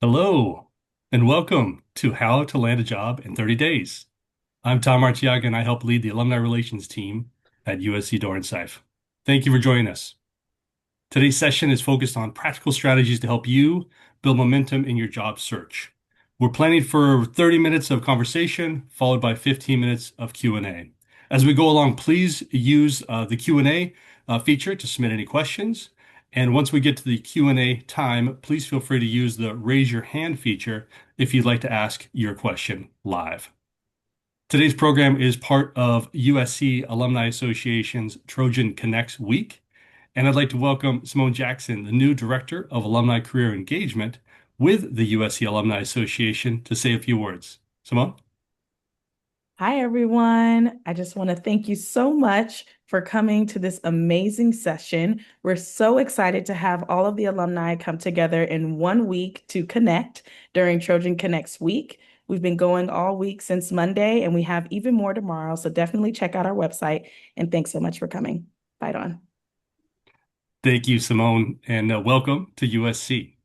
Hello, and welcome to How to Land a Job in 30 Days. I'm Tom Martiaga, and I help lead the alumni relations team at USC Dornsife. Thank you for joining us. Today's session is focused on practical strategies to help you build momentum in your job search. We're planning for 30 minutes of conversation, followed by 15 minutes of Q&A. As we go along, please use the Q&A feature to submit any questions. And once we get to the Q&A time, please feel free to use the raise your hand feature if you'd like to ask your question live. Today's program is part of USC Alumni Association's Trojan Connects Week. And I'd like to welcome Simone Jackson, the new Director of Alumni Career Engagement with the USC Alumni Association, to say a few words. Simone? Hi, everyone. I just want to thank you so much for coming to this amazing session. We're so excited to have all of the alumni come together in 1 week to connect during Trojan Connects Week. We've been going all week since Monday, and we have even more tomorrow. So definitely check out our website. And thanks so much for coming. Bye, Dawn. Thank you, Simone, and welcome to USC.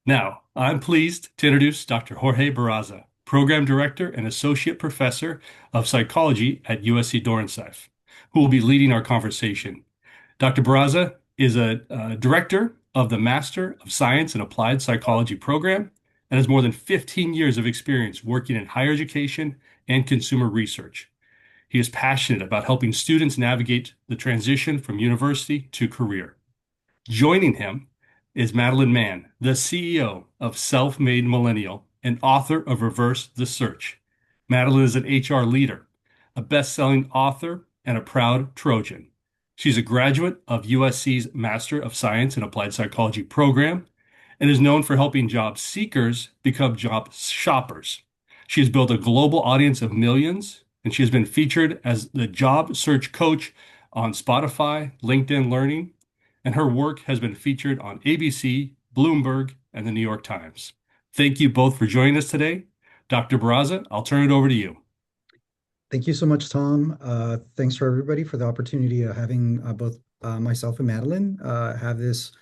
Now, I'm pleased to introduce Dr. Jorge Barraza, Program Director and Associate Professor of Psychology at USC Dornsife, who will be leading our conversation. Dr. Barraza is a director of the Master of Science in Applied Psychology program and has more than 15 years of experience working in higher education and consumer research. He is passionate about helping students navigate the transition from university to career. Joining him is Madeline Mann, the CEO of Self Made Millennial and author of Reverse the Search. Madeline is an HR leader, a best-selling author, and a proud Trojan. She's a graduate of USC's Master of Science in Applied Psychology program and is known for helping job seekers become job shoppers. She has built a global audience of millions, and she has been featured as the job search coach on Spotify, LinkedIn Learning, and her work has been featured on ABC, Bloomberg, and the New York Times. Thank you both for joining us today. Dr. Barraza, I'll turn it over to you. Thank you so much, Tom. Thanks for everybody for the opportunity of having both myself and Madeline have this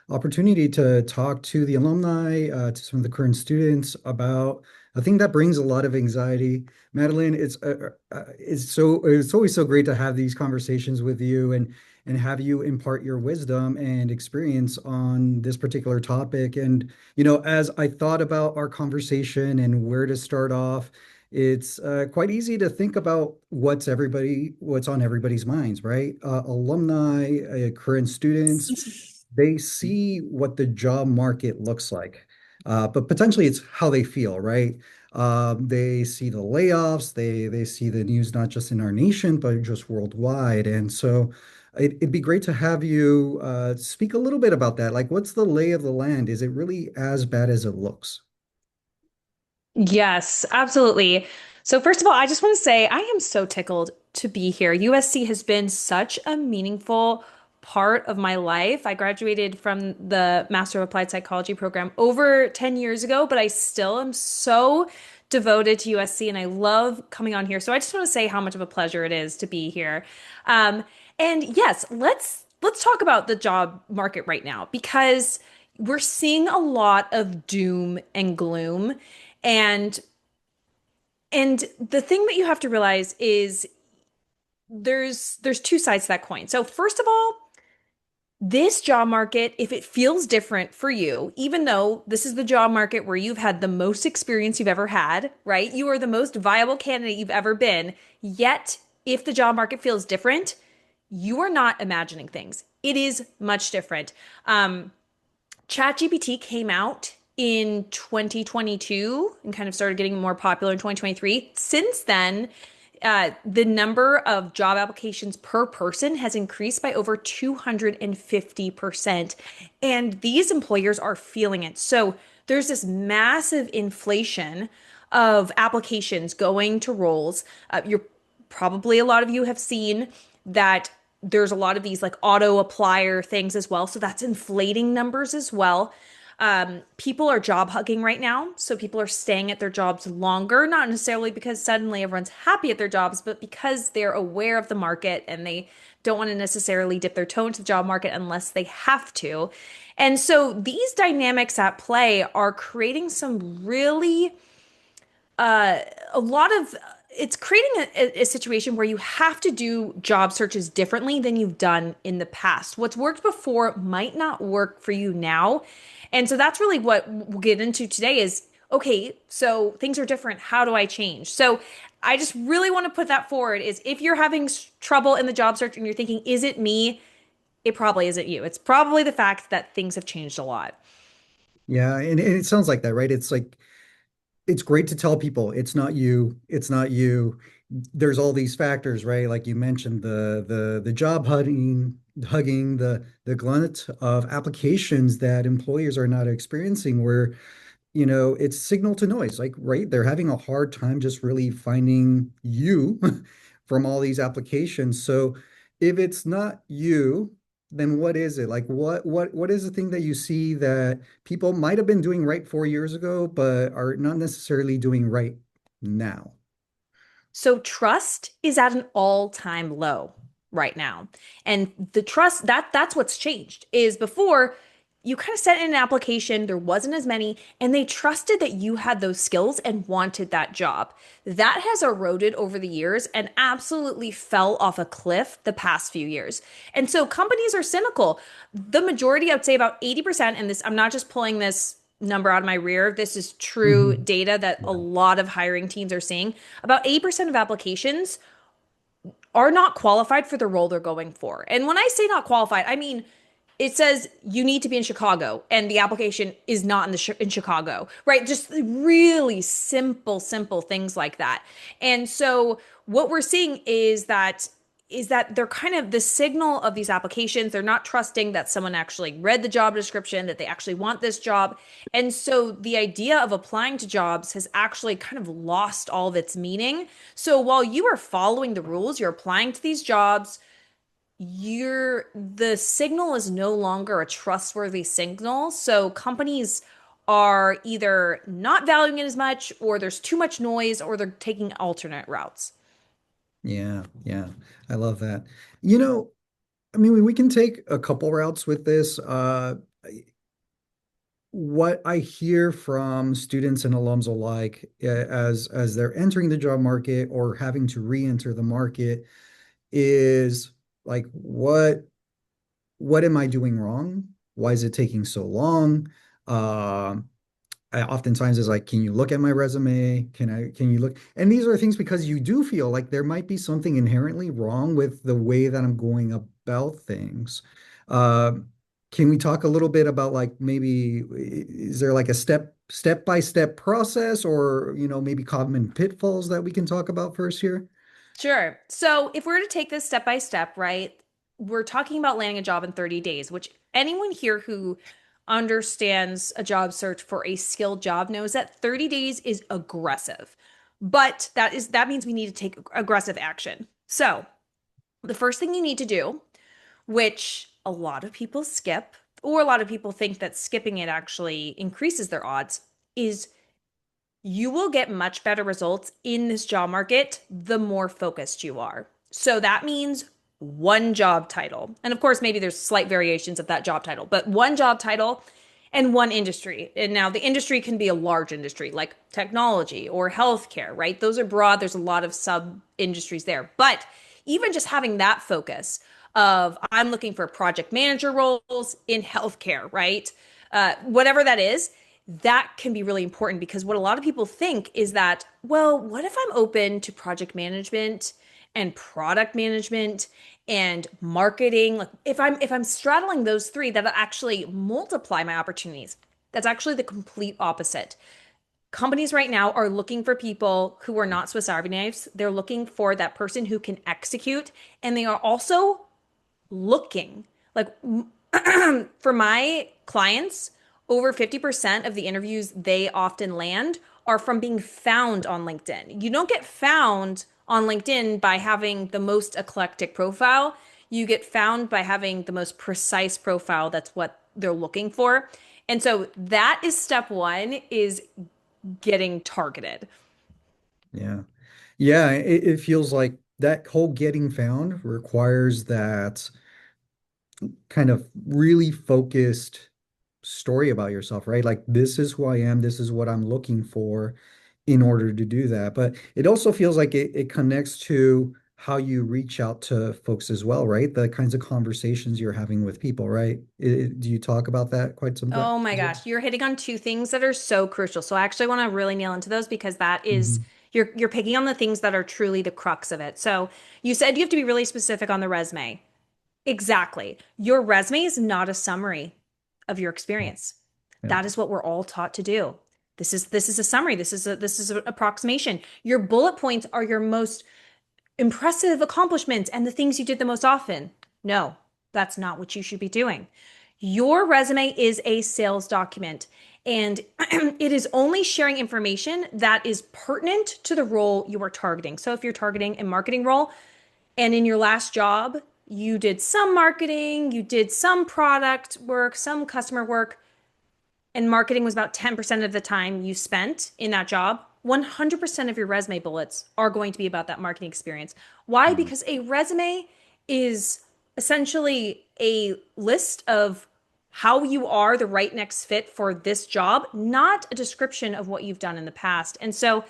opportunity to talk to the alumni, to some of the current students about a thing that brings a lot of anxiety. Madeline, it's always so great to have these conversations with you and have you impart your wisdom and experience on this particular topic. And as I thought about our conversation and where to start off, it's quite easy to think about what's on everybody's minds, right? Alumni, current students, they see what the job market looks like, but potentially it's how they feel, right? They see the layoffs, they see the news not just in our nation, but just worldwide. And so it'd be great to have you speak a little bit about that. Like, what's the lay of the land? Is it really as bad as it looks? Yes, absolutely. So, first of all, I just want to say I am so tickled to be here. USC has been such a meaningful part of my life. I graduated from the Master of Applied Psychology program over 10 years ago, but I still am so devoted to USC and I love coming on here. So, I just want to say how much of a pleasure it is to be here. Um, and yes, let's talk about the job market right now because we're seeing a lot of doom and gloom. And the thing that you have to realize is there's two sides to that coin. So first of all, this job market, if it feels different for you, even though this is the job market where you've had the most experience you've ever had, right? You are the most viable candidate you've ever been. Yet, if the job market feels different, you are not imagining things. It is much different. ChatGPT came out in 2022 and kind of started getting more popular in 2023. Since then, the number of job applications per person has increased by over 250%. And these employers are feeling it. So there's this massive inflation of applications going to roles. You're probably a lot of you have seen that there's a lot of these like auto applier things as well. So that's inflating numbers as well. People are job hugging right now. So people are staying at their jobs longer, not necessarily because suddenly everyone's happy at their jobs, but because they're aware of the market and they don't want to necessarily dip their toe into the job market unless they have to. And so these dynamics at play are creating some really uh, a lot of it's creating a situation where you have to do job searches differently than you've done in the past. What's worked before might not work for you now. And so that's really what we'll get into today is okay, so things are different. How do I change? So I just really want to put that forward is if you're having trouble in the job search and you're thinking, is it me? It probably isn't you. It's probably the fact that things have changed a lot. Yeah, and it sounds like that, right? It's like it's great to tell people it's not you, it's not you. There's all these factors, right? Like you mentioned the job hugging, the glut of applications that employers are not experiencing where it's signal to noise. Like, right, they're having a hard time just really finding you from all these applications. So if it's not you, then what is it? Like, what is the thing that you see that people might have been doing right 4 years ago, but are not necessarily doing right now? So trust is at an all-time low right now. And the trust that's what's changed is before you kind of sent in an application, there wasn't as many, and they trusted that you had those skills and wanted that job. That has eroded over the years and absolutely fell off a cliff the past few years. And so companies are cynical. The majority, I would say about 80%, and this, I'm not just pulling this number out of my rear. This is true Mhm. data that a Yeah. lot of hiring teams are seeing. About 80% of applications are not qualified for the role they're going for. And when I say not qualified, I mean it says you need to be in Chicago and the application is not in Chicago, right? Just really simple things like that. And so what we're seeing is that they're kind of the signal of these applications. They're not trusting that someone actually read the job description, that they actually want this job. And so the idea of applying to jobs has actually kind of lost all of its meaning. So while you are following the rules, you're applying to these jobs, the signal is no longer a trustworthy signal. So companies are either not valuing it as much, or there's too much noise, or they're taking alternate routes. Yeah, yeah. I love that. You know, I mean, we can take a couple routes with this. What I hear from students and alums alike as they're entering the job market or having to re-enter the market is like, what am I doing wrong? Why is it taking so long? Um, I oftentimes is like, can you look at my resume? Can you look? And these are things because you do feel like there might be something inherently wrong with the way that I'm going about things. Um, can we talk a little bit about like maybe is there like a step by step process or maybe common pitfalls that we can talk about first here? Sure. So if we're to take this step by step, right, we're talking about landing a job in 30 days, which anyone here who understands a job search for a skilled job knows that 30 days is aggressive. But that means we need to take aggressive action. So the first thing you need to do, which a lot of people skip, or a lot of people think that skipping it actually increases their odds, is you will get much better results in this job market the more focused you are. So that means one job title. And of course, maybe there's slight variations of that job title, but one job title and one industry. And now the industry can be a large industry like technology or healthcare, right? Those are broad. There's a lot of sub industries there. But even just having that focus of I'm looking for project manager roles in healthcare, right? Whatever that is, that can be really important because what a lot of people think is that, well, what if I'm open to project management and product management and marketing? Like if I'm straddling those three, that'll actually multiply my opportunities. That's actually the complete opposite. Companies right now are looking for people who are not Swiss Army knives. They're looking for that person who can execute, and they are also looking like for my clients, over 50% of the interviews they often land are from being found on LinkedIn. You don't get found on LinkedIn by having the most eclectic profile. You get found by having the most precise profile. That's what they're looking for. And so that is step one is getting targeted. Yeah. Yeah, it feels like that whole getting found requires that kind of really focused story about yourself, right? Like, this is who I am, this is what I'm looking for in order to do that. But it also feels like it connects to how you reach out to folks as well, right? The kinds of conversations you're having with people, right? Do you talk about that quite some bit Oh my as well? gosh, you're hitting on two things that are so crucial. So I actually want to really nail into those because that is Mhm. you're picking on the things that are truly the crux of it. So you said you have to be really specific on the resume. Exactly. Your resume is not a summary of your Yeah. experience. Yeah. That is what we're all taught to do. This is a summary. This is an approximation. Your bullet points are your most impressive accomplishments and the things you did the most often. No, that's not what you should be doing. Your resume is a sales document and it is only sharing information that is pertinent to the role you are targeting. So if you're targeting a marketing role and in your last job, you did some marketing, you did some product work, some customer work, and marketing was about 10% of the time you spent in that job, 100% of your resume bullets are going to be about that marketing experience. Why? Mm. Because a resume is essentially a list of how you are the right next fit for this job, not a description of what you've done in the past. And so,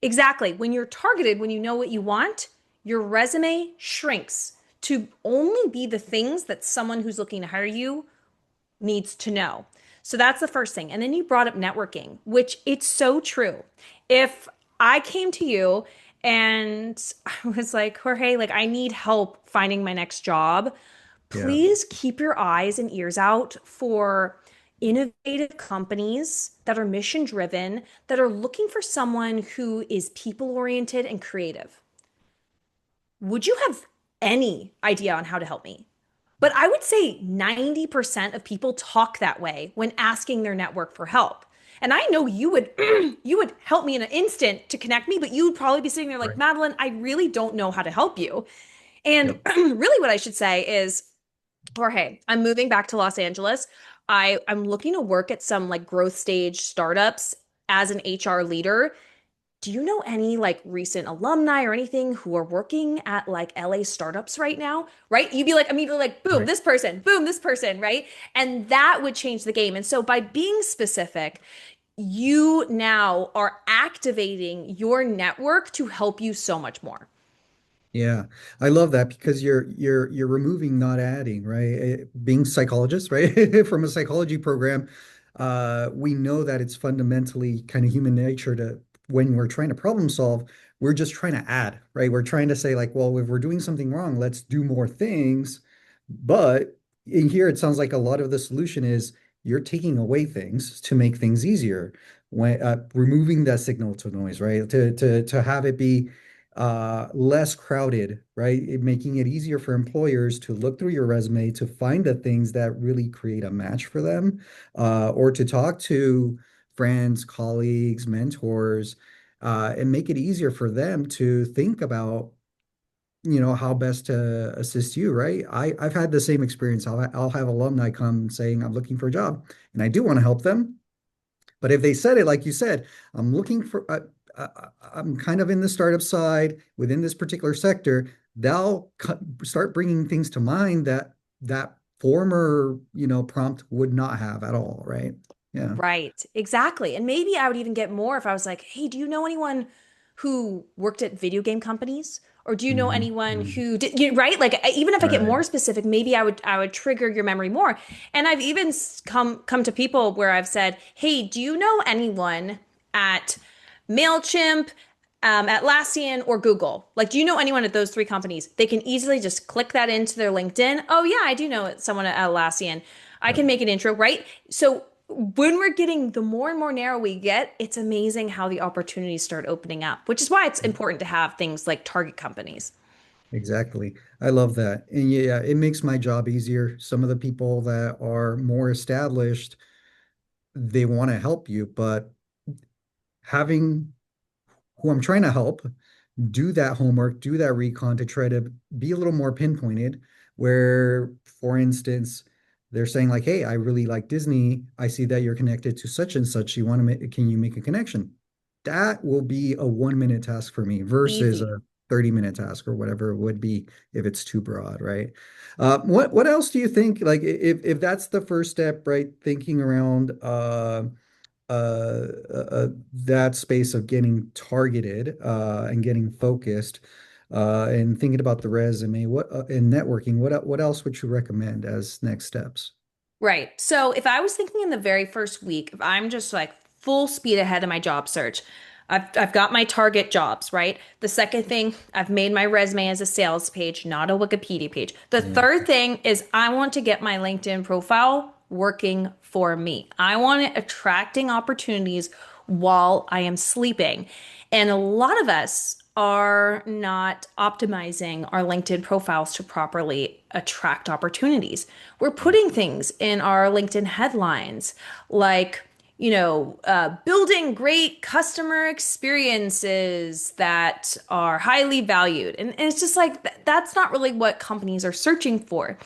exactly, when you're targeted, when you know what you want, your resume shrinks to only be the things that someone who's looking to hire you needs to know. So that's the first thing. And then you brought up networking, which it's so true. If I came to you and I was like, Jorge, like I need help finding my next job, Yeah. please keep your eyes and ears out for innovative companies that are mission driven, that are looking for someone who is people oriented and creative. Would you have any idea on how to help me? But I would say 90% of people talk that way when asking their network for help. And I know you would you would help me in an instant to connect me, but you would probably be sitting there like, Right. Madeline, I really don't know how to help you. And Yep. really what I should say is, Jorge, I'm moving back to Los Angeles. I'm looking to work at some like growth stage startups as an HR leader. Do you know any like recent alumni or anything who are working at like LA startups right now? Right? You'd be like immediately like, Right. boom, this person, right? And that would change the game. And so by being specific, you now are activating your network to help you so much more. Yeah, I love that because you're removing, not adding, right? Being psychologists, right? From a psychology program, we know that it's fundamentally kind of human nature to, when we're trying to problem solve, we're just trying to add, right? We're trying to say like, well, if we're doing something wrong, let's do more things. But in here, it sounds like a lot of the solution is you're taking away things to make things easier, when removing that signal to noise, right? To have it be less crowded, right? Making it easier for employers to look through your resume to find the things that really create a match for them, or to talk to friends, colleagues, mentors, and make it easier for them to think about, how best to assist you, right? I've had the same experience. I'll have alumni come saying, I'm looking for a job, and I do want to help them. But if they said it like you said, I'm looking for, I'm kind of in the startup side within this particular sector, they'll start bringing things to mind that that former, prompt would not have at all, right? Yeah. Right, exactly. And maybe I would even get more if I was like, hey, do you know anyone who worked at video game companies? Or do you know Mhm. anyone Mhm. who did, right? Like even if I get Right. more specific, maybe I would trigger your memory more. And I've even come to people where I've said, "Hey, do you know anyone at Mailchimp, Atlassian, or Google? Like, do you know anyone at those three companies?" They can easily just click that into their LinkedIn. Oh yeah, I do know someone at Atlassian. I Yep. can make an intro, right? So when we're getting the more and more narrow we get, it's amazing how the opportunities start opening up, which is why it's important to have things like target companies. Exactly. I love that. And yeah, it makes my job easier. Some of the people that are more established, they want to help you, but having who I'm trying to help do that homework, do that recon to try to be a little more pinpointed. Where, for instance, they're saying like, "Hey, I really like Disney. I see that you're connected to such and such. You want to make? Can you make a connection?" That will be a 1 minute task for me versus Easy. 30-minute task or whatever it would be if it's too broad, right? What else do you think, like if that's the first step, right? Thinking around that space of getting targeted and getting focused and thinking about the resume, what and networking, what else would you recommend as next steps? Right. So if I was thinking in the very first week, if I'm just like full speed ahead of my job search, I've got my target jobs, right? The second thing, I've made my resume as a sales page, not a Wikipedia page. The Yeah. third thing is I want to get my LinkedIn profile working for me. I want it attracting opportunities while I am sleeping. And a lot of us are not optimizing our LinkedIn profiles to properly attract opportunities. We're putting things in our LinkedIn headlines like, building great customer experiences that are highly valued. And it's just like that's not really what companies are searching for.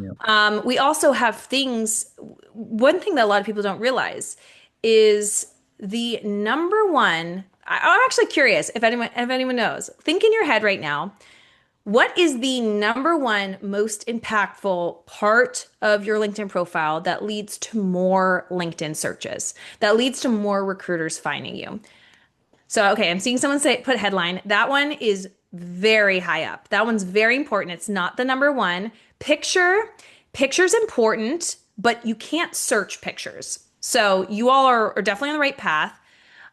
Yeah. We also have things, one thing that a lot of people don't realize is the number one. I'm actually curious if anyone knows. Think in your head right now. What is the number one most impactful part of your LinkedIn profile that leads to more LinkedIn searches, that leads to more recruiters finding you? So, okay, I'm seeing someone say put headline. That one is very high up. That one's very important. It's not the number one. Picture's important, but you can't search pictures. So you all are definitely on the right path.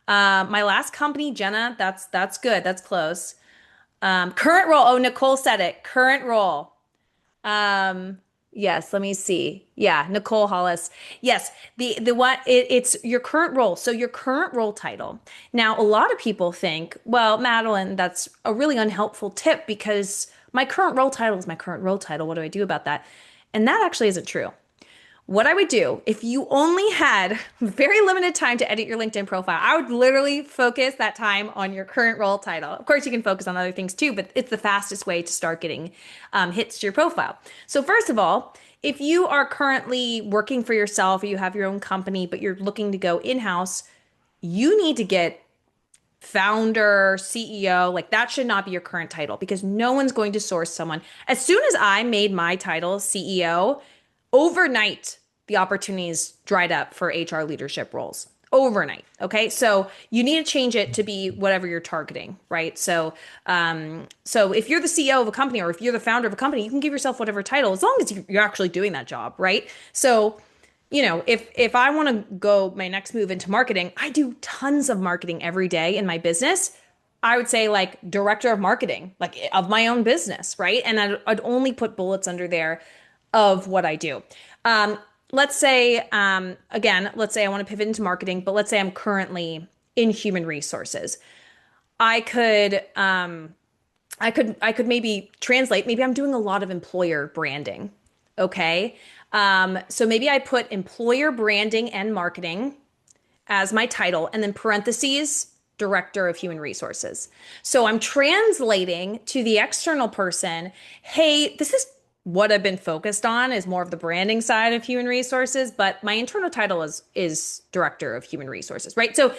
My last company, Jenna, that's good. That's close. Current role. Oh, Nicole said it. Current role. Yes, let me see. Yeah, Nicole Hollis. Yes, the what it's your current role. So your current role title. Now, a lot of people think, well, Madeline, that's a really unhelpful tip because my current role title is my current role title. What do I do about that? And that actually isn't true. What I would do if you only had very limited time to edit your LinkedIn profile, I would literally focus that time on your current role title. Of course, you can focus on other things too, but it's the fastest way to start getting hits to your profile. So, first of all, if you are currently working for yourself or you have your own company, but you're looking to go in-house, you need to get founder, CEO, like that should not be your current title because no one's going to source someone. As soon as I made my title CEO, overnight the opportunities dried up for HR leadership roles. Overnight. Okay. So you need to change it to be whatever you're targeting, right? So if you're the CEO of a company or if you're the founder of a company, you can give yourself whatever title as long as you're actually doing that job, right? So if I want to go my next move into marketing, I do tons of marketing every day in my business. I would say like director of marketing, like of my own business, right? And I'd only put bullets under there of what I do. Let's say, again, let's say I want to pivot into marketing, but let's say I'm currently in human resources. I could, I could maybe translate. Maybe I'm doing a lot of employer branding. Okay. So maybe I put employer branding and marketing as my title and then parentheses, director of human resources. So I'm translating to the external person, hey, this is what I've been focused on is more of the branding side of human resources, but my internal title is director of human resources, right? So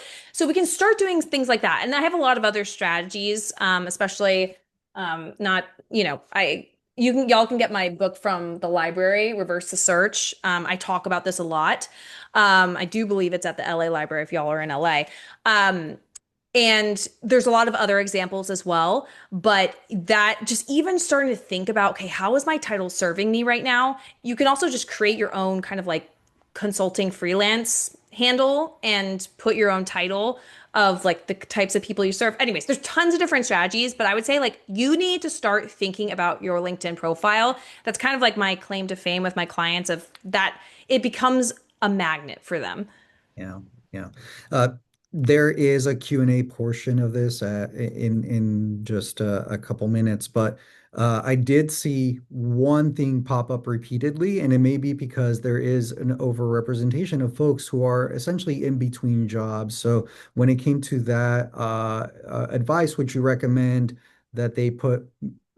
we can start doing things like that. And I have a lot of other strategies, especially not, y'all can get my book from the library, Reverse the Search. I talk about this a lot. I do believe it's at the LA Library if y'all are in LA. And there's a lot of other examples as well, but that just even starting to think about, okay, how is my title serving me right now? You can also just create your own kind of like consulting freelance handle and put your own title of like the types of people you serve. Anyways, there's tons of different strategies, but I would say like you need to start thinking about your LinkedIn profile. That's kind of like my claim to fame with my clients of that it becomes a magnet for them. Yeah, yeah. Uh, there is a Q&A portion of this in just a couple minutes, but I did see one thing pop up repeatedly, and it may be because there is an overrepresentation of folks who are essentially in between jobs. So when it came to that advice, would you recommend that they put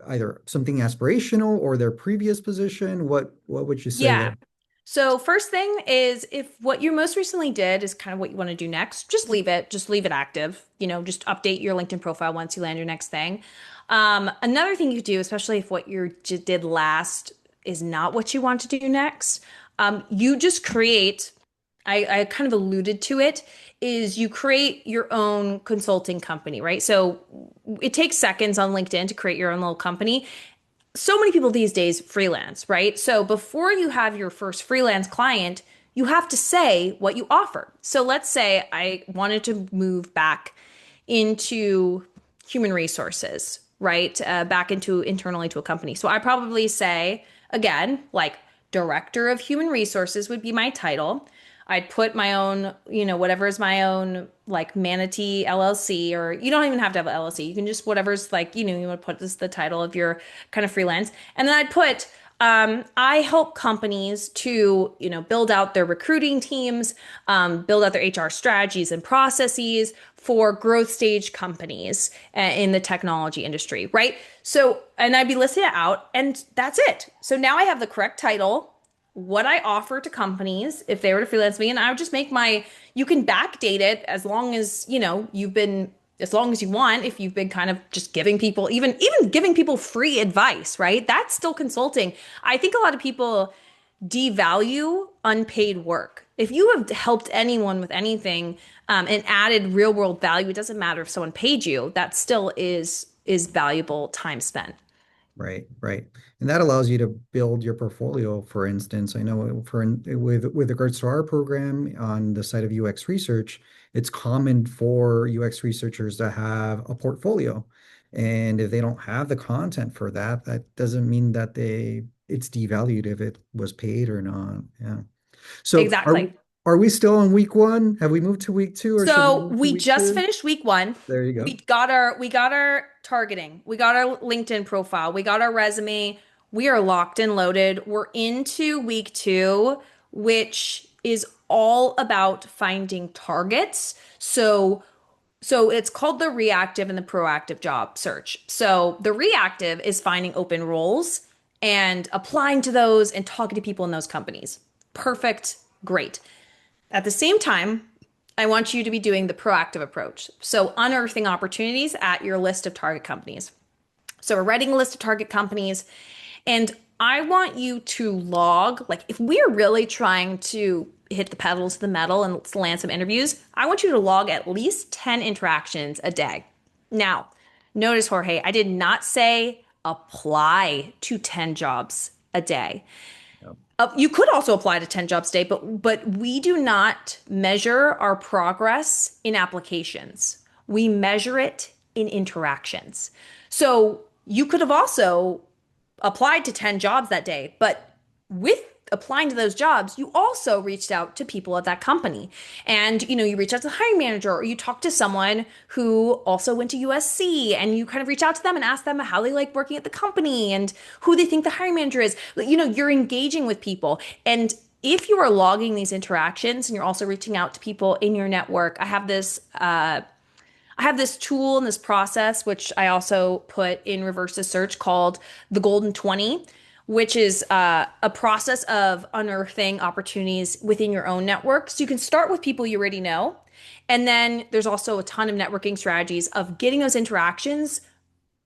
either something aspirational or their previous position? What would you say Yeah. there? So first thing is if what you most recently did is kind of what you want to do next, just leave it. Just leave it active. Just update your LinkedIn profile once you land your next thing. Another thing you could do, especially if what you did last is not what you want to do next, you just create, I kind of alluded to it, is you create your own consulting company, right? So it takes seconds on LinkedIn to create your own little company. So many people these days freelance, right? So before you have your first freelance client, you have to say what you offer. So let's say I wanted to move back into human resources, right? Back into internally to a company. So I probably say, again, like director of human resources would be my title. I'd put my own, whatever is my own, like Manatee LLC, or you don't even have to have an LLC. You can just whatever's like, you would put this the title of your kind of freelance. And then I'd put, I help companies to, build out their recruiting teams, build out their HR strategies and processes for growth stage companies in the technology industry, right? So, and I'd be listing it out, and that's it. So now I have the correct title, what I offer to companies if they were to freelance me, and I would just make you can backdate it as long as, as long as you want, if you've been kind of just giving people, even giving people free advice, right? That's still consulting. I think a lot of people devalue unpaid work. If you have helped anyone with anything, and added real world value, it doesn't matter if someone paid you, that still is valuable time spent. Right, right. And that allows you to build your portfolio, for instance. I know with regards to our program on the side of UX research, it's common for UX researchers to have a portfolio. And if they don't have the content for that, that doesn't mean that it's devalued if it was paid or not. Yeah. So Exactly. are we still on week one? Have we moved to week two, or should we So move to we week just two? finished week one. There you go. We got our targeting. We got our LinkedIn profile. We got our resume. We are locked and loaded. We're into week two, which is all about finding targets. So it's called the reactive and the proactive job search. So the reactive is finding open roles and applying to those and talking to people in those companies. Perfect. Great. At the same time, I want you to be doing the proactive approach. So unearthing opportunities at your list of target companies. So we're writing a list of target companies, and I want you to log, like if we're really trying to hit the pedal to the metal and land some interviews, I want you to log at least 10 interactions a day. Now, notice, Jorge, I did not say apply to 10 jobs a day. Yep. You could also apply to 10 jobs a day, but we do not measure our progress in applications. We measure it in interactions. So you could have also applied to 10 jobs that day, but with applying to those jobs, you also reached out to people at that company. And you reached out to the hiring manager, or you talked to someone who also went to USC, and you kind of reach out to them and ask them how they like working at the company and who they think the hiring manager is. You're engaging with people. And if you are logging these interactions and you're also reaching out to people in your network, I have this tool and this process, which I also put in reverse to search, called the Golden 20, which is a process of unearthing opportunities within your own network. So you can start with people you already know. And then there's also a ton of networking strategies of getting those interactions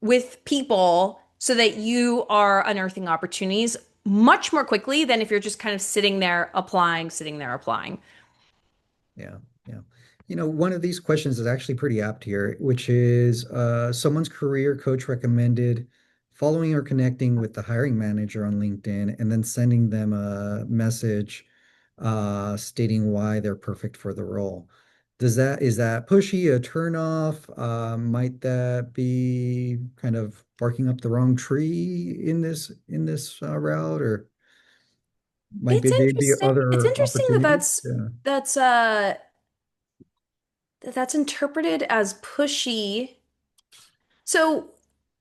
with people so that you are unearthing opportunities much more quickly than if you're just kind of sitting there applying, sitting there applying. Yeah, yeah. One of these questions is actually pretty apt here, which is someone's career coach recommended following or connecting with the hiring manager on LinkedIn and then sending them a message stating why they're perfect for the role. Is that pushy, a turn off? Might that be kind of barking up the wrong tree in this might route, or might It's be there be interesting. It's other interesting that opportunities? that's Yeah. that's uh that's interpreted as pushy. So,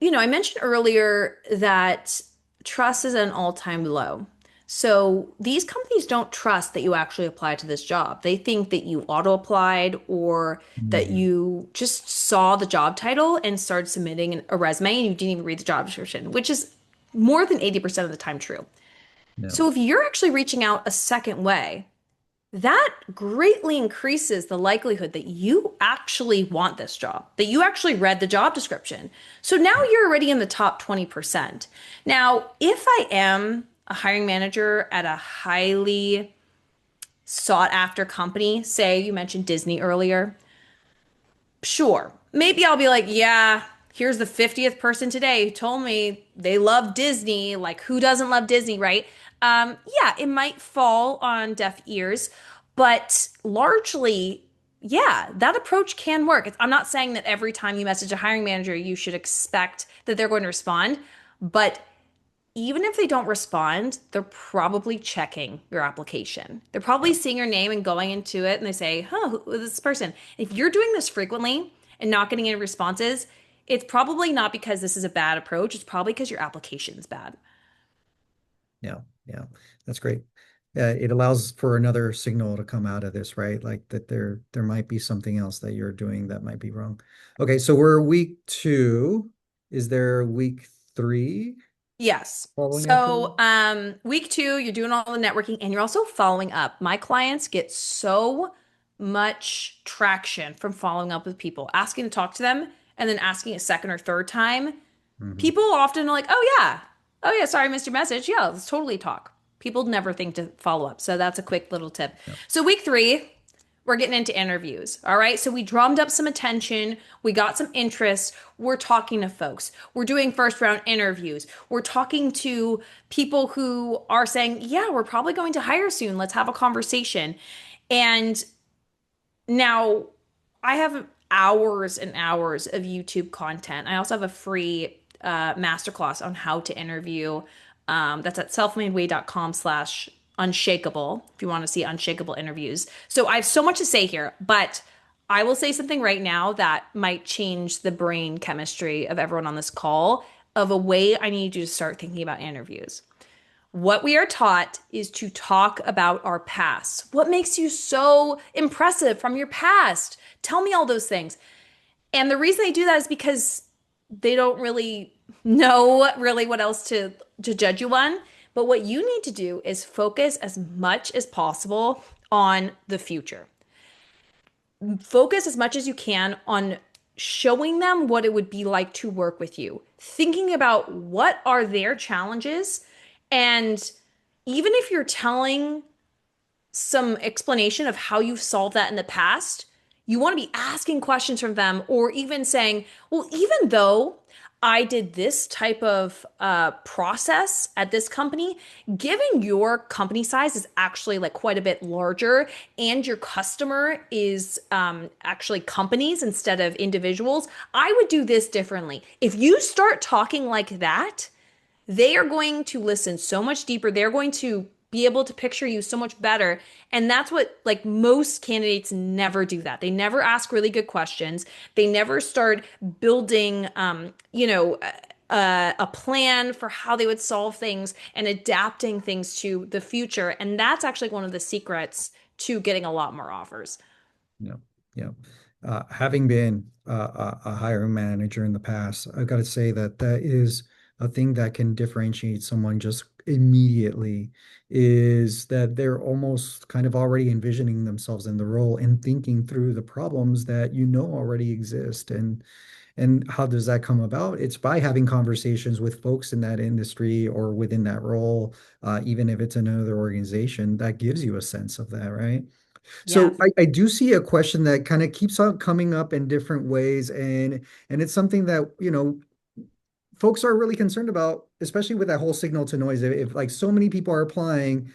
I mentioned earlier that trust is at an all-time low. So these companies don't trust that you actually applied to this job. They think that you auto-applied, or that Mhm. you just saw the job title and started submitting a resume and you didn't even read the job description, which is more than 80% of the time true. No. So if you're actually reaching out a second way, that greatly increases the likelihood that you actually want this job, that you actually read the job description. So now you're already in the top 20%. Now, if I am a hiring manager at a highly sought after company, say you mentioned Disney earlier, sure, maybe I'll be like, yeah, here's the 50th person today who told me they love Disney. Like, who doesn't love Disney, right? Yeah, it might fall on deaf ears, but largely, yeah, that approach can work. I'm not saying that every time you message a hiring manager, you should expect that they're going to respond, but even if they don't respond, they're probably checking your application. They're probably Yeah. seeing your name and going into it and they say, huh, who is this person? If you're doing this frequently and not getting any responses, it's probably not because this is a bad approach. It's probably because your application's bad. Yeah, yeah, that's great. It allows for another signal to come out of this, right? Like that there might be something else that you're doing that might be wrong. Okay, so we're week two. Is there week three Yes. following after? So, week two, you're doing all the networking and you're also following up. My clients get so much traction from following up with people, asking to talk to them, and then asking a second or third time. Hmm. People often are like, oh yeah, sorry, I missed your message. Yeah, let's totally talk. People never think to follow up. So that's a quick little tip. Yeah. So week three, we're getting into interviews. All right. So we drummed up some attention. We got some interest. We're talking to folks. We're doing first round interviews. We're talking to people who are saying, yeah, we're probably going to hire soon. Let's have a conversation. And now I have hours and hours of YouTube content. I also have a free masterclass on how to interview. That's at selfmadeway.com/unshakable if you want to see unshakable interviews. So I have so much to say here, but I will say something right now that might change the brain chemistry of everyone on this call of a way I need you to start thinking about interviews. What we are taught is to talk about our past. What makes you so impressive from your past? Tell me all those things. And the reason they do that is because they don't really know really what else to judge you on. But what you need to do is focus as much as possible on the future. Focus as much as you can on showing them what it would be like to work with you, thinking about what are their challenges. And even if you're telling some explanation of how you've solved that in the past, you want to be asking questions from them or even saying, well, even though I did this type of process at this company, given your company size is actually like quite a bit larger and your customer is actually companies instead of individuals, I would do this differently. If you start talking like that, they are going to listen so much deeper. They're going to be able to picture you so much better. And that's what, like, most candidates never do that. They never ask really good questions. They never start building, a plan for how they would solve things and adapting things to the future. And that's actually one of the secrets to getting a lot more offers. Yeah, yeah. Having been a hiring manager in the past, I've got to say that that is a thing that can differentiate someone just immediately, is that they're almost kind of already envisioning themselves in the role and thinking through the problems that you know already exist. And how does that come about? It's by having conversations with folks in that industry or within that role, even if it's another organization, that gives you a sense of that, right? So Yeah. I do see a question that kind of keeps on coming up in different ways, and it's something that, folks are really concerned about, especially with that whole signal to noise. If like so many people are applying,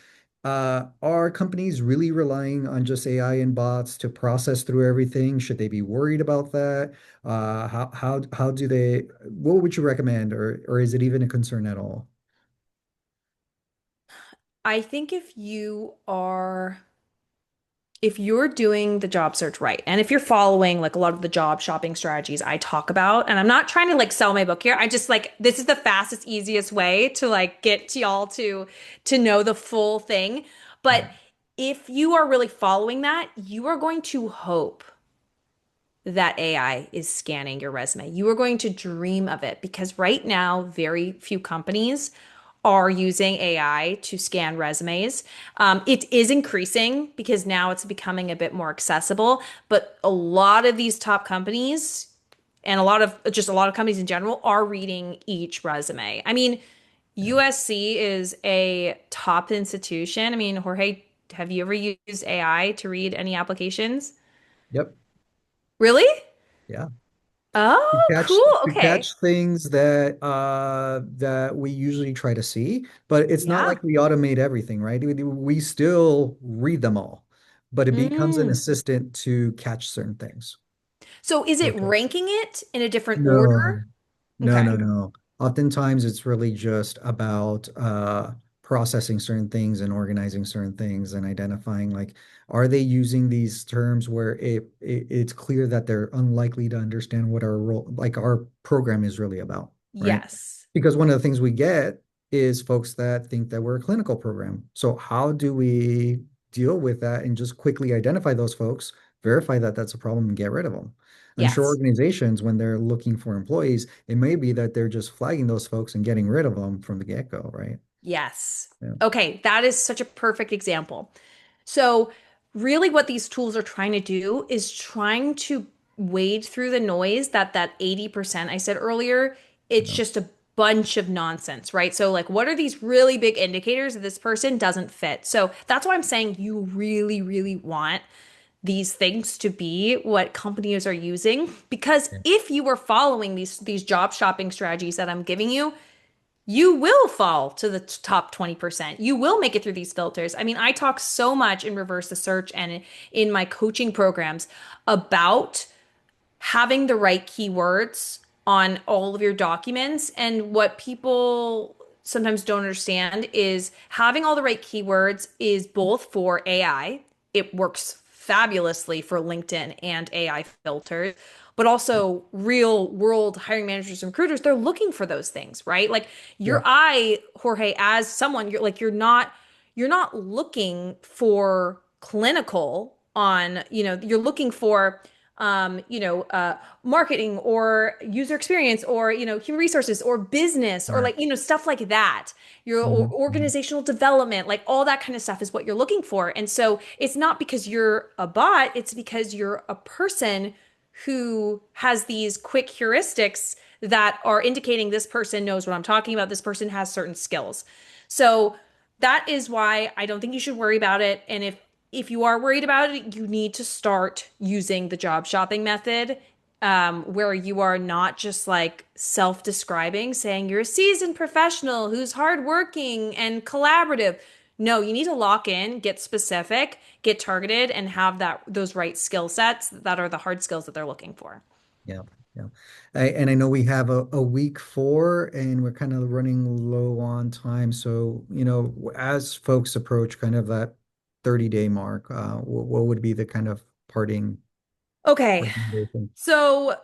are companies really relying on just AI and bots to process through everything? Should they be worried about that? How do they? What would you recommend, or is it even a concern at all? I think if you're doing the job search right, and if you're following like a lot of the job shopping strategies I talk about, and I'm not trying to like sell my book here, I just like this is the fastest, easiest way to like get to y'all to know the full thing. Yeah, But if you are really following that, you are going to hope that AI is scanning your resume. You are going to dream of it because right now, very few companies are using AI to scan resumes. It is increasing because now it's becoming a bit more accessible, but a lot of these top companies and a lot of companies in general are reading each resume. I mean, Yeah. USC is a top institution. I mean, Jorge, have you ever used AI to read any applications? Yep. Really? Yeah. To Oh, catch cool. to Okay. catch things that we usually try to see, but it's not Yeah. like we automate everything, right? We still read them all, but it becomes an Mm. assistant to catch certain things. So is it Okay. ranking it in a different No, order? Okay. no. Oftentimes it's really just about processing certain things and organizing certain things and identifying like, are they using these terms where it's clear that they're unlikely to understand what our role, like our program is really about, right? Yes. Because one of the things we get is folks that think that we're a clinical program. So how do we deal with that and just quickly identify those folks, verify that that's a problem and get rid of them? I'm sure Yes. organizations, when they're looking for employees, it may be that they're just flagging those folks and getting rid of them from the get-go, right? Yes. Yeah. Okay, that is such a perfect example. So, really what these tools are trying to do is trying to wade through the noise that 80% I said earlier, it's Yeah. just a bunch of nonsense, right? So, like, what are these really big indicators that this person doesn't fit? So, that's why I'm saying you really, really want these things to be what companies are using because Yeah. if you were following these job shopping strategies that I'm giving you, you will fall to the top 20%. You will make it through these filters. I mean, I talk so much in Reverse the Search and in my coaching programs about having the right keywords on all of your documents. And what people sometimes don't understand is having all the right keywords is both for AI, it works fabulously for LinkedIn and AI filters, but also real world hiring managers and recruiters, they're looking for those things, right? Like Yeah. your eye, Jorge, as someone, you're not looking for clinical on, you're looking for marketing or user experience or, human resources or business or Right. like, stuff like that. Your Mhm. organizational development, like all that kind of stuff is what you're looking for. And so it's not because you're a bot, it's because you're a person who has these quick heuristics that are indicating this person knows what I'm talking about. This person has certain skills. So that is why I don't think you should worry about it. And if you are worried about it, you need to start using the job shopping method, where you are not just like self-describing, saying you're a seasoned professional who's hardworking and collaborative. No, you need to lock in, get specific, get targeted, and have those right skill sets that are the hard skills that they're looking for. Yeah. Yeah. And I know we have a week four and we're kind of running low on time. So, as folks approach kind of that 30-day mark, what would be the kind of parting Okay. recommendation? So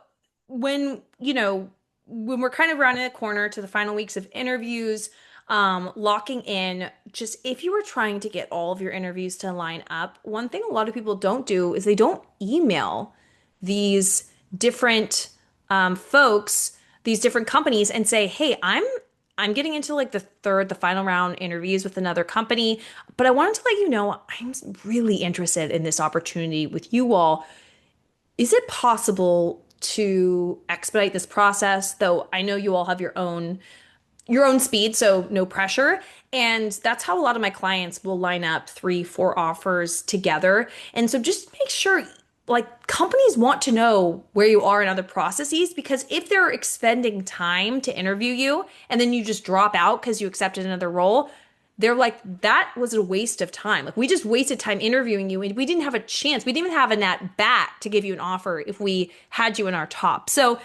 when, when we're kind of rounding the corner to the final weeks of interviews, locking in, just if you were trying to get all of your interviews to line up, one thing a lot of people don't do is they don't email these different folks, these different companies and say, "Hey, I'm getting into like the final round interviews with another company, but I wanted to let you know I'm really interested in this opportunity with you all. Is it possible to expedite this process? Though I know you all have your own speed, so no pressure. And that's how a lot of my clients will line up three, four offers together. And so just make sure, like, companies want to know where you are in other processes because if they're expending time to interview you and then you just drop out because you accepted another role, they're like, that was a waste of time. Like, we just wasted time interviewing you and we didn't have a chance. We didn't even have an at bat to give you an offer if we had you in our top. So,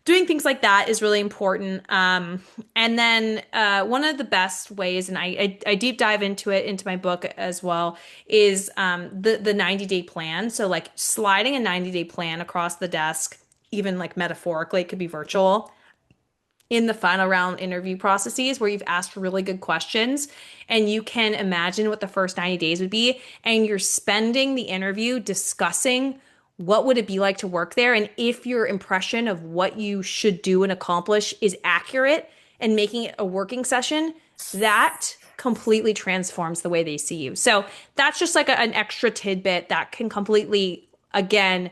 doing things like that is really important. And then one of the best ways, and I deep dive into it into my book as well, is the 90-day plan. So like sliding a 90-day plan across the desk, even like metaphorically, it could be virtual in the final round interview processes where you've asked really good questions and you can imagine what the first 90 days would be and you're spending the interview discussing what would it be like to work there and if your impression of what you should do and accomplish is accurate and making it a working session, that completely transforms the way they see you. So that's just like an extra tidbit that can completely, again,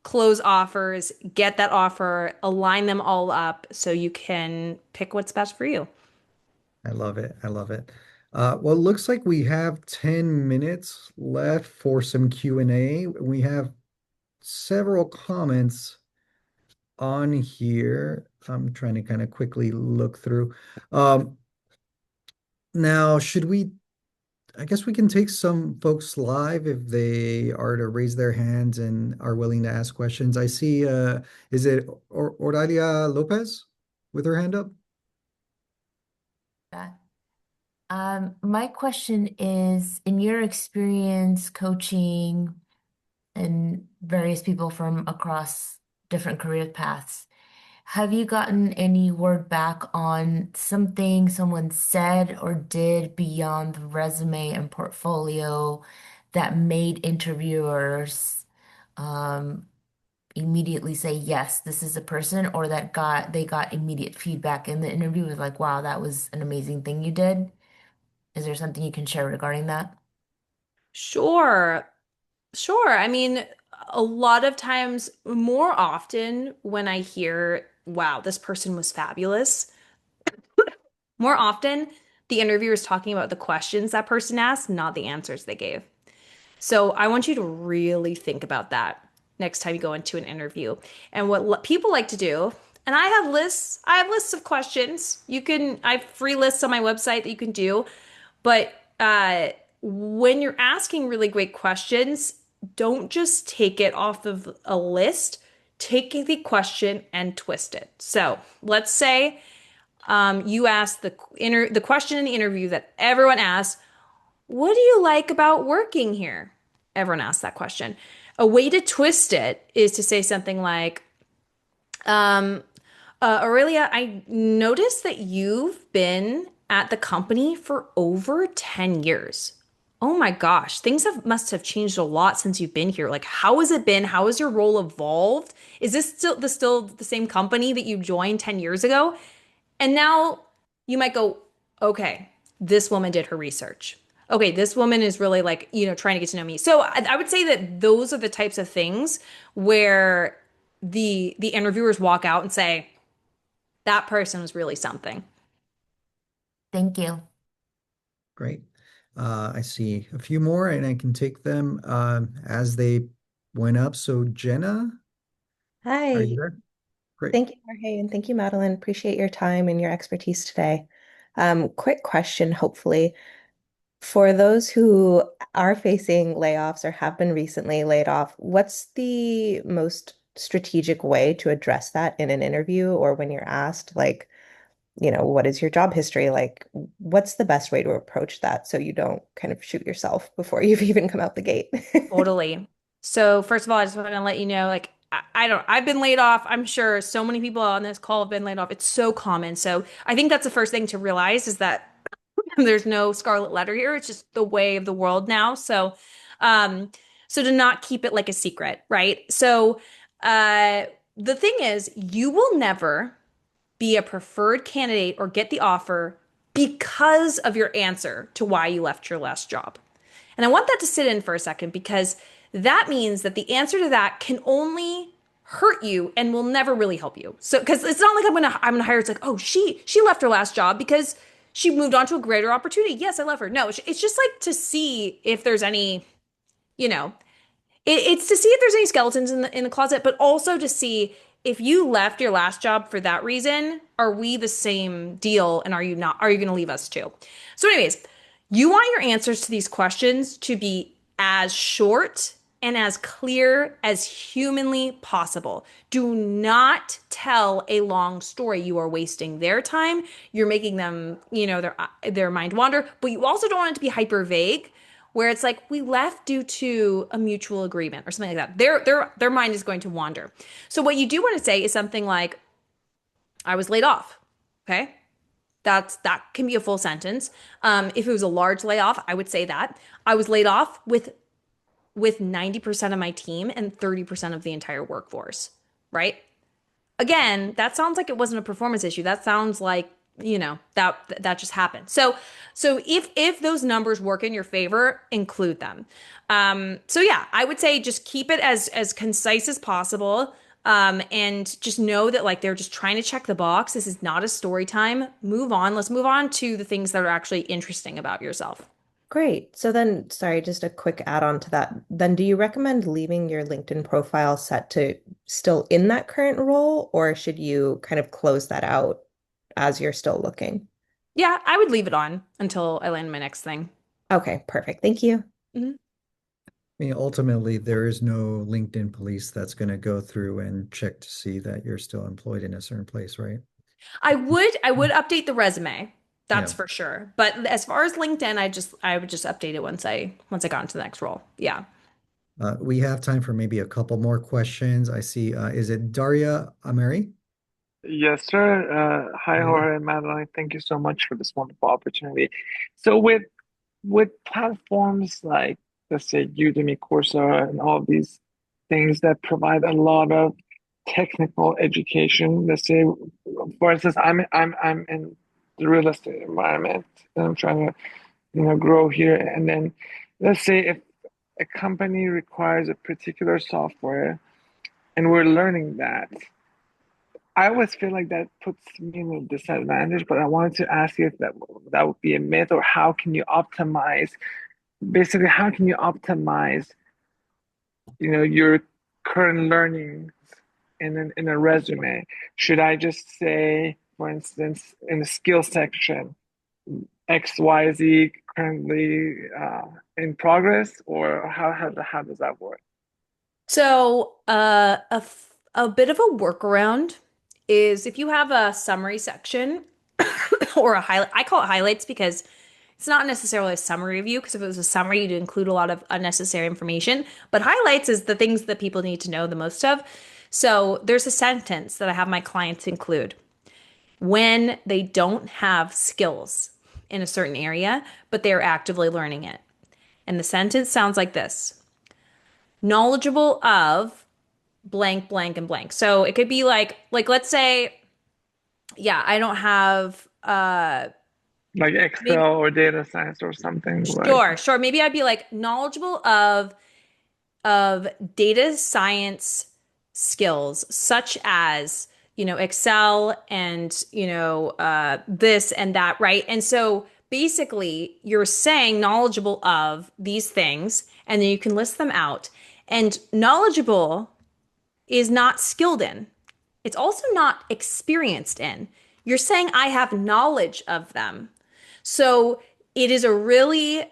close offers, get that offer, align them all up so you can pick what's best for you. I love it. I love it. Well, it looks like we have 10 minutes left for some Q&A. We have several comments on here. I'm trying to kind of quickly look through. Um, Now, I guess we can take some folks live if they are to raise their hands and are willing to ask questions. I see, is it Oralia Lopez with her hand up? That. My question is, in your experience coaching and various people from across different career paths, have you gotten any word back on something someone said or did beyond the resume and portfolio that made interviewers um, immediately say, yes, this is a person, or that they got immediate feedback in the interview was like, wow, that was an amazing thing you did? Is there something you can share regarding that? Sure. Sure. I mean, a lot of times, more often when I hear, wow, this person was fabulous, more often the interviewer is talking about the questions that person asked, not the answers they gave. So I want you to really think about that next time you go into an interview. And what people like to do, and I have lists of questions. I have free lists on my website that you can do. But when you're asking really great questions, don't just take it off of a list. Take the question and twist it. So let's say you ask the question in the interview that everyone asks, what do you like about working here? Everyone asks that question. A way to twist it is to say something like, um, Aurelia, I noticed that you've been at the company for over 10 years. Oh my gosh, must have changed a lot since you've been here. Like, how has it been? How has your role evolved? Is this still the same company that you joined 10 years ago? And now you might go, okay, this woman did her research. Okay, this woman is really like, trying to get to know me. So I would say that those are the types of things where the interviewers walk out and say, that person was really something. Thank you. Great. I see a few more and I can take them as they went up. So Jenna, are you Hi, there? Great. thank you, Jorge, and thank you, Madeline. Appreciate your time and your expertise today. Quick question, hopefully. For those who are facing layoffs or have been recently laid off, what's the most strategic way to address that in an interview or when you're asked, like, what is your job history? Like, what's the best way to approach that so you don't kind of shoot yourself before you've even come out the gate? Totally. So first of all, I just want to let you know, like, I've been laid off. I'm sure so many people on this call have been laid off. It's so common. So I think that's the first thing to realize is that there's no scarlet letter here. It's just the way of the world now. Um, so to not keep it like a secret, right? So, the thing is, you will never be a preferred candidate or get the offer because of your answer to why you left your last job. And I want that to sit in for a second because that means that the answer to that can only hurt you and will never really help you. So because it's not like I'm gonna hire. It's like, oh, she left her last job because she moved on to a greater opportunity. Yes, I love her. No, it's just like to see if there's any, you know, it's to see if there's any skeletons in the closet, but also to see if you left your last job for that reason, are we the same deal and are you going to leave us too? So anyways, you want your answers to these questions to be as short and as clear as humanly possible. Do not tell a long story. You are wasting their time. You're making them, their mind wander, but you also don't want it to be hyper vague where it's like we left due to a mutual agreement or something like that. Their mind is going to wander. So what you do want to say is something like, I was laid off. Okay. That can be a full sentence. If it was a large layoff, I would say that. I was laid off with 90% of my team and 30% of the entire workforce, right? Again, that sounds like it wasn't a performance issue. That sounds like that just happened. So if those numbers work in your favor, include them. So yeah, I would say just keep it as concise as possible. And just know that like they're just trying to check the box. This is not a story time. Move on. Let's move on to the things that are actually interesting about yourself. Great. So then, sorry, just a quick add-on to that. Then do you recommend leaving your LinkedIn profile set to still in that current role, or should you kind of close that out as you're still looking? Yeah, I would leave it on until I land my next thing. Okay, perfect. Thank you. Mhm. I mean, ultimately, there is no LinkedIn police that's going to go through and check to see that you're still employed in a certain place, right? I would update the resume. Yeah. That's for sure. But as far as LinkedIn, I would just update it once I got into the next role. Yeah. We have time for maybe a couple more questions. I see, is it Daria Ameri? Yes, sir. Hi, Daria? Jorge and Madeline. Thank you so much for this wonderful opportunity. So with platforms like let's say Udemy, Coursera, and all these things that provide a lot of technical education, let's say for instance, I'm in the real estate environment and I'm trying to, grow here. And then let's say if a company requires a particular software and we're learning that. I always feel like that puts me in a disadvantage, but I wanted to ask you if that would be a myth, or how can you optimize, basically, how can you optimize, your current learning in a resume? Should I just say, for instance, in the skill section, XYZ currently in progress, or how does that work? So, a bit of a workaround is if you have a summary section or a highlight, I call it highlights because it's not necessarily a summary review, because if it was a summary, you'd include a lot of unnecessary information. But highlights is the things that people need to know the most of. So there's a sentence that I have my clients include when they don't have skills in a certain area, but they're actively learning it. And the sentence sounds like this: knowledgeable of blank, blank, and blank. So it could be like let's say, yeah, I don't have Like maybe Excel or data science or something like. sure. Maybe I'd be like knowledgeable of data science skills such as, Excel and, this and that, right? And so basically you're saying knowledgeable of these things, and then you can list them out. And knowledgeable is not skilled in. It's also not experienced in. You're saying I have knowledge of them. So it is a really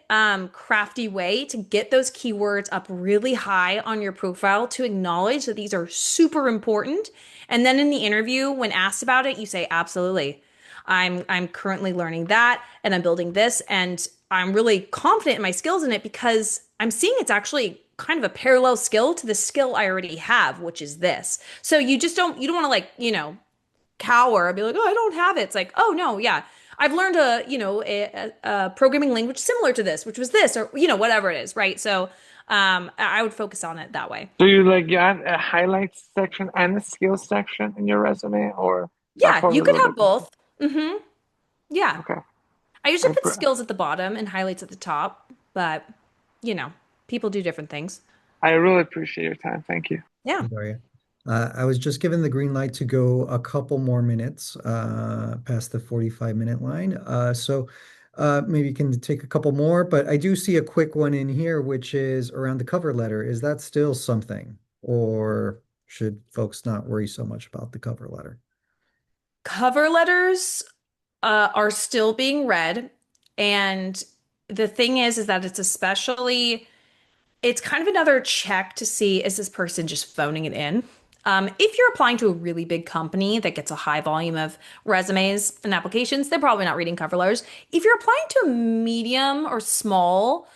crafty way to get those keywords up really high on your profile to acknowledge that these are super important. And then in the interview, when asked about it, you say, absolutely. I'm currently learning that and I'm building this, and I'm really confident in my skills in it because I'm seeing it's actually kind of a parallel skill to the skill I already have, which is this. So you don't want to like, cower and be like, oh, I don't have it. It's like, oh no, yeah. I've learned a programming language similar to this, which was this, or whatever it is, right? So I would focus on it that way. Do you add a highlights section and a skills section in your resume, or that Yeah, part's you a could little have bit different? both. Yeah. Okay. I usually I, put pre- skills at the bottom and highlights at the top, but you know, people do different things. I really appreciate your time. Thank you. Yeah. Hey, Daria. I was just given the green light to go a couple more minutes past the 45-minute line. So maybe you can take a couple more, but I do see a quick one in here, which is around the cover letter. Is that still something, or should folks not worry so much about the cover letter? Cover letters are still being read, and the thing is that it's kind of another check to see, is this person just phoning it in? If you're applying to a really big company that gets a high volume of resumes and applications, they're probably not reading cover letters. If you're applying to a medium or small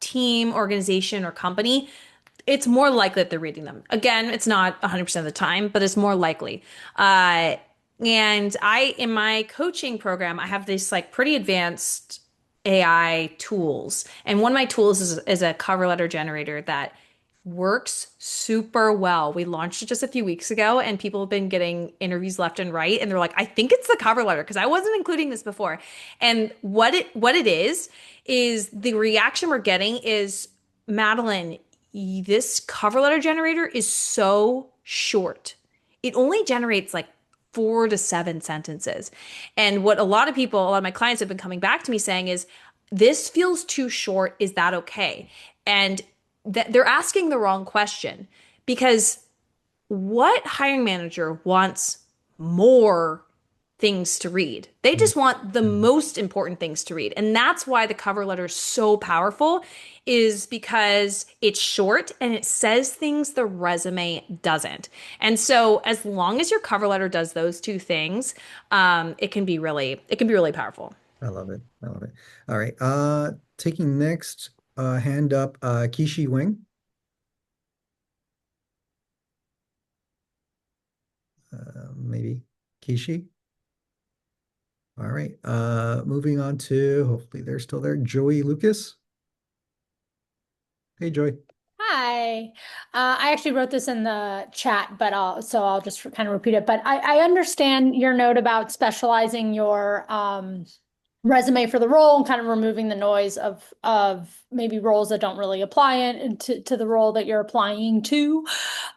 team, organization, or company, it's more likely that they're reading them. Again, it's not 100% of the time, but it's more likely. And in my coaching program, I have this like pretty advanced AI tools. And one of my tools is a cover letter generator that works super well. We launched it just a few weeks ago and people have been getting interviews left and right and they're like, I think it's the cover letter because I wasn't including this before. And what it is the reaction we're getting is, Madeline, this cover letter generator is so short. It only generates like 4 to 7 sentences. And what a lot of my clients have been coming back to me saying is, this feels too short. Is that okay? And that they're asking the wrong question, because what hiring manager wants more things to read? They just want the Mhm. most important things to read. And that's why the cover letter is so powerful, is because it's short and it says things the resume doesn't. And so as long as your cover letter does those two things, it can be really powerful. I love it. I love it. All right. Taking next, hand up, Kishi Wing. Maybe Kishi. All right. Moving on to, hopefully they're still there, Joey Lucas. Hey, Joey. Hi. I actually wrote this in the chat, but I'll just kind of repeat it. But I understand your note about specializing your resume for the role and kind of removing the noise of maybe roles that don't really apply to the role that you're applying to.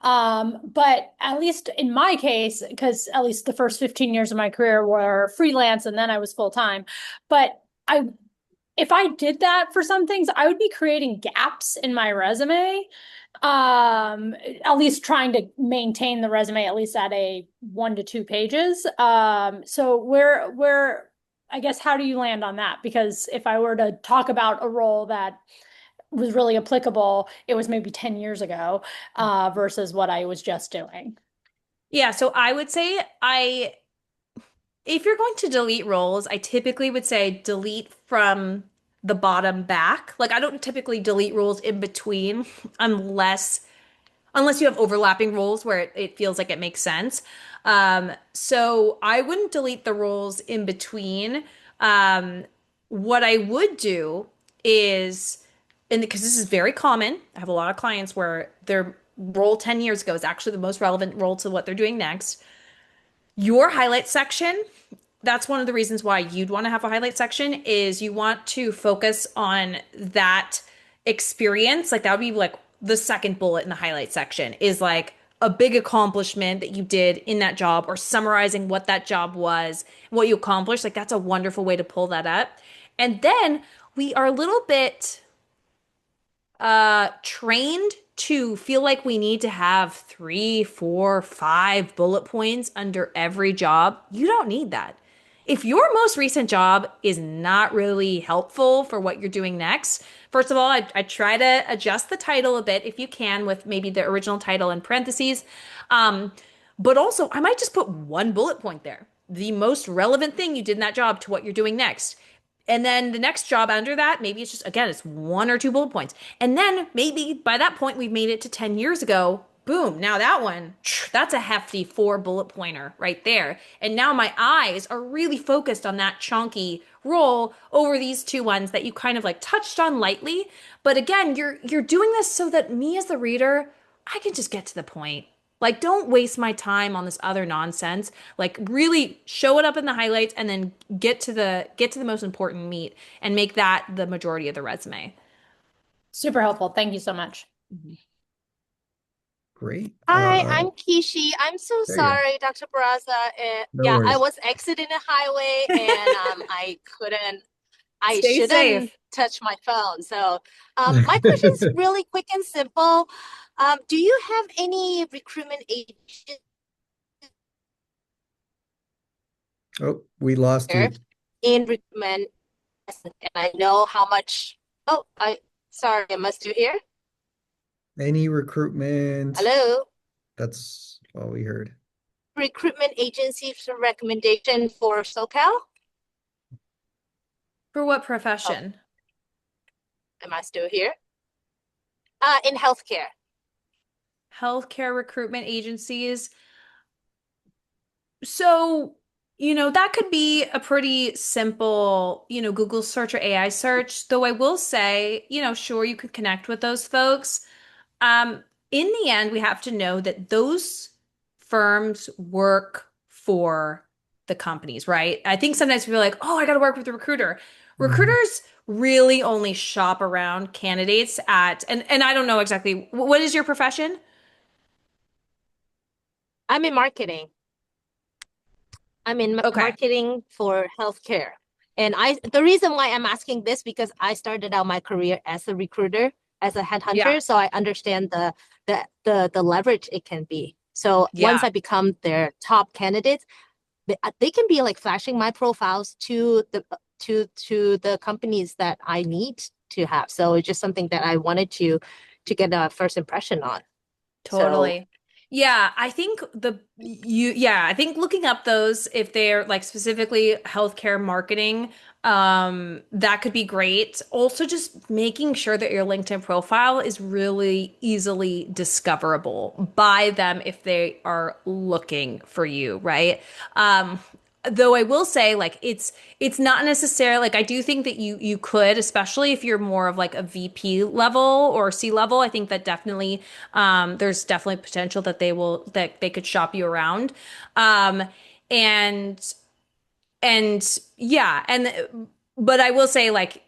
But at least in my case, because at least the first 15 years of my career were freelance and then I was full time. But I if I did that for some things, I would be creating gaps in my resume. At least trying to maintain the resume at least at a 1 to 2 pages. So where I guess how do you land on that? Because if I were to talk about a role that was really applicable, it was maybe 10 years ago, versus what I was just doing. Yeah, so I would say if you're going to delete roles, I typically would say delete from the bottom back. Like I don't typically delete roles in between unless you have overlapping roles where it feels like it makes sense. So I wouldn't delete the roles in between. What I would do is, and because this is very common, I have a lot of clients where their role 10 years ago is actually the most relevant role to what they're doing next. Your highlight section, that's one of the reasons why you'd want to have a highlight section, is you want to focus on that experience. Like that would be like the second bullet in the highlight section, is like a big accomplishment that you did in that job, or summarizing what that job was, what you accomplished. Like that's a wonderful way to pull that up. And then we are a little bit trained to feel like we need to have 3, 4, 5 bullet points under every job. You don't need that. If your most recent job is not really helpful for what you're doing next, first of all, I try to adjust the title a bit if you can, with maybe the original title in parentheses. Um, but also, I might just put one bullet point there, the most relevant thing you did in that job to what you're doing next. And then the next job under that, maybe it's just, again, it's 1 or 2 bullet points. And then maybe by that point, we've made it to 10 years ago. Boom. Now that one, that's a hefty 4 bullet pointer right there. And now my eyes are really focused on that chunky roll over these two ones that you kind of like touched on lightly. But again, you're doing this so that me as the reader, I can just get to the point. Like, don't waste my time on this other nonsense. Like, really show it up in the highlights and then get to the most important meat and make that the majority of the resume. Super helpful. Thank you so much. Mhm. Great. Hi, I'm Kishi. I'm so There you are. sorry, Dr. Baraza. No Yeah, I worries. was exiting a highway and I couldn't, I Stay shouldn't safe. touch my phone. So, my question is really quick and simple. Do you have any recruitment agent Oh, we lost here you. in recruitment? And I know how much. Oh, sorry, am I still here? Any recruitment? Hello? That's all we heard. Recruitment agency for recommendation for SoCal? For what Oh, profession? am I still here? In healthcare. Healthcare recruitment agencies. So, that could be a pretty simple, Google search or AI search. Though I will say, sure, you could connect with those folks. In the end, we have to know that those firms work for the companies, right? I think sometimes we feel like, oh, I got to work with a recruiter. Mhm. Recruiters really only shop around candidates and I don't know exactly what is your profession? I'm in marketing. I'm in Okay. marketing for healthcare. And the reason why I'm asking this because I started out my career as a recruiter, as a Yeah. headhunter, so I understand the leverage it can be. So once Yeah. I become their top candidate, they can be like flashing my profiles to the companies that I need to have. So it's just something that I wanted to get a first impression on. So Totally. Yeah, I think looking up those if they're like specifically healthcare marketing, that could be great. Also just making sure that your LinkedIn profile is really easily discoverable by them if they are looking for you, right? Though I will say like it's not necessarily like I do think that you could, especially if you're more of like a VP level or C level, I think that definitely there's definitely potential that they could shop you around. Um, and yeah, but I will say like,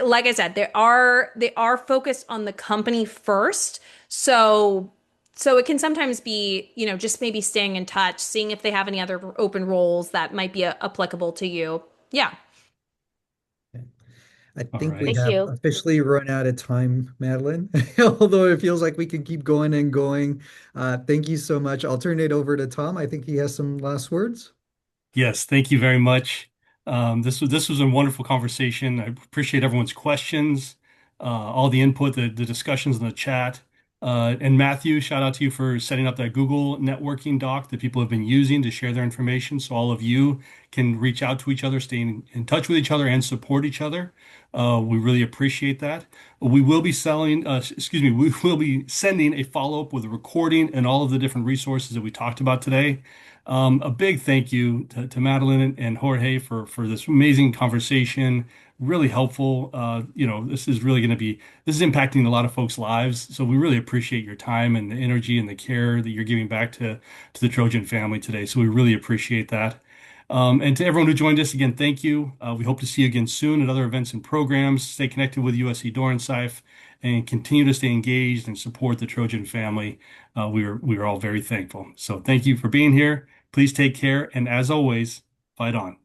like I said, they are focused on the company first. So it can sometimes be, just maybe staying in touch, seeing if they have any other open roles that might be applicable to you. Yeah. I All think we right. thank have you. officially run out of time, Madeline, although it feels like we can keep going and going. Thank you so much. I'll turn it over to Tom. I think he has some last words. Yes, thank you very much. This was a wonderful conversation. I appreciate everyone's questions, all the input, the discussions in the chat. And Matthew, shout out to you for setting up that Google networking doc that people have been using to share their information, so all of you can reach out to each other, stay in touch with each other, and support each other. We really appreciate that. We will be we will be sending a follow-up with a recording and all of the different resources that we talked about today. A big thank you to Madeline and Jorge for this amazing conversation. Really helpful. This is really going to be, this is impacting a lot of folks' lives. So we really appreciate your time and the energy and the care that you're giving back to the Trojan family today. So we really appreciate that. And to everyone who joined us again, thank you. We hope to see you again soon at other events and programs. Stay connected with USC Dornsife and continue to stay engaged and support the Trojan family. We are all very thankful. So thank you for being here. Please take care. And as always, fight on.